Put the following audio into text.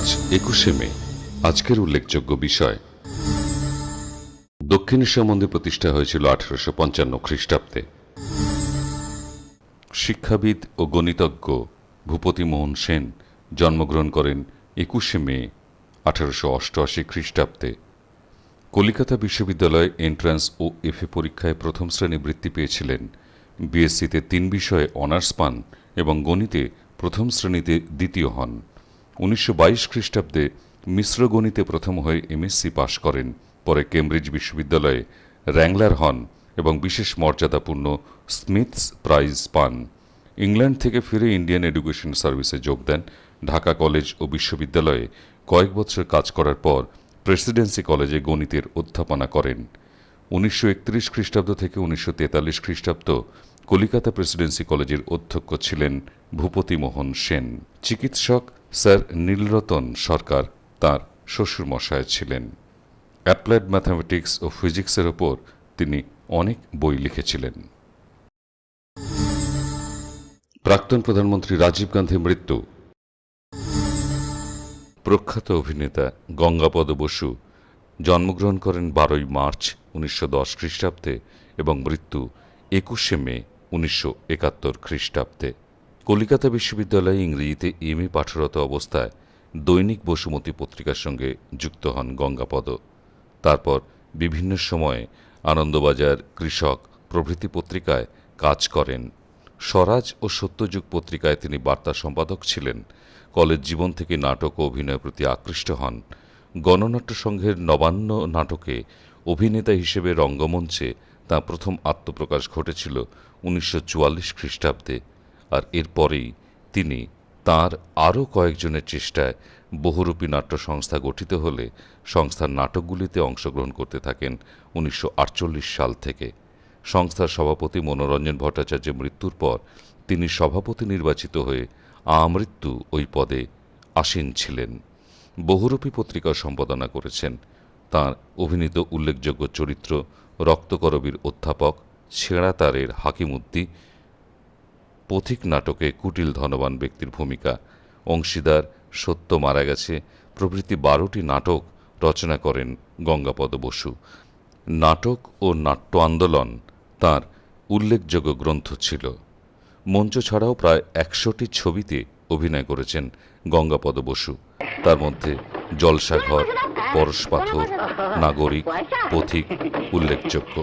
আজ ২১শে মে। আজকের উল্লেখযোগ্য বিষয়, দক্ষিণ এশিয়া মন্দির প্রতিষ্ঠা হয়েছিল ১৮৫৫ খ্রিস্টাব্দে। শিক্ষাবিদ ও গণিতজ্ঞ ভূপতিমোহন সেন জন্মগ্রহণ করেন ২১শে মে ১৮৮৮ খ্রিস্টাব্দে। কলিকাতা বিশ্ববিদ্যালয়ে এন্ট্রান্স ও এফএ পরীক্ষায় প্রথম শ্রেণী বৃত্তি পেয়েছিলেন। বিএসসিতে ৩ বিষয়ে অনার্স পান এবং গণিতে প্রথম শ্রেণীতে দ্বিতীয় হন। ১৯২২ খ্রিস্টাব্দে মিশ্র গণিতে প্রথম হয়ে এমএসসি পাশ করেন। পরে কেমব্রিজ বিশ্ববিদ্যালয়ে র্যাংলার হন এবং বিশেষ মর্যাদাপূর্ণ স্মিথস প্রাইজ পান। ইংল্যান্ড থেকে ফিরে ইন্ডিয়ান এডুকেশন সার্ভিসে যোগ দেন। ঢাকা কলেজ ও বিশ্ববিদ্যালয়ে কয়েক বছর কাজ করার পর প্রেসিডেন্সি কলেজে গণিতের অধ্যাপনা করেন। ১৯৩১ খ্রিস্টাব্দ থেকে ১৯৪৩ খ্রিস্টাব্দ কলিকাতা প্রেসিডেন্সি কলেজের অধ্যক্ষ ছিলেন ভূপতিমোহন সেন। চিকিৎসক স্যার নীলরতন সরকার তাঁর শ্বশুরমশায় ছিলেন। অ্যাপ্লাইড ম্যাথামেটিক্স ও ফিজিক্সের ওপর তিনি অনেক বই লিখেছিলেন। প্রাক্তন প্রধানমন্ত্রী রাজীব গান্ধীর মৃত্যু। প্রখ্যাত অভিনেতা গঙ্গাপদ বসু জন্মগ্রহণ করেন ১২ই মার্চ ১৯১০ খ্রিস্টাব্দে এবং মৃত্যু ২১শে মে ১৯৭১ খ্রিস্টাব্দে। কলিকাতা বিশ্ববিদ্যালয়ে ইংরেজিতে এমএ পাঠরত অবস্থায় দৈনিক বসুমতী পত্রিকার সঙ্গে যুক্ত হন গঙ্গাপদ। তারপর বিভিন্ন সময়ে আনন্দবাজার, কৃষক প্রভৃতি পত্রিকায় কাজ করেন। স্বরাজ ও সত্যযুগ পত্রিকায় তিনি বার্তা সম্পাদক ছিলেন। কলেজ জীবন থেকে নাটক ও অভিনয়ের প্রতি আকৃষ্ট হন। গণনাট্য সংঘের নবান্ন নাটকে অভিনেতা হিসেবে রঙ্গমঞ্চে তাঁর প্রথম আত্মপ্রকাশ ঘটেছিল ১৯৪৪ খ্রিস্টাব্দে। আর এরপরেই তিনি তাঁর আরও কয়েকজনের চেষ্টায় বহুরূপী নাট্য সংস্থা গঠিত হলে সংস্থার নাটকগুলিতে অংশগ্রহণ করতে থাকেন ১৯৪৮ সাল থেকে। সংস্থার সভাপতি মনোরঞ্জন ভট্টাচার্যের মৃত্যুর পর তিনি সভাপতি নির্বাচিত হয়ে আমৃত্যু ওই পদে আসীন ছিলেন। বহুরূপী পত্রিকা সম্পাদনা করেছেন। তাঁর অভিনীত উল্লেখযোগ্য চরিত্র রক্তকরবীর অধ্যাপক, ছেঁড়া তারের হাকিমুদ্দি, পথিক নাটকে কুটিল ধনবান ব্যক্তির ভূমিকা, অংশীদার, সত্য মারা গেছে প্রভৃতি ১২টি নাটক রচনা করেন গঙ্গাপদ বসু। নাটক ও নাট্য আন্দোলন তাঁর উল্লেখযোগ্য গ্রন্থ ছিল। মঞ্চ ছাড়াও প্রায় ১০০টি ছবিতে অভিনয় করেছেন গঙ্গাপদ বসু। তার মধ্যে জলসাঘর, পরশপাথর, নাগরিক, পথিক উল্লেখযোগ্য।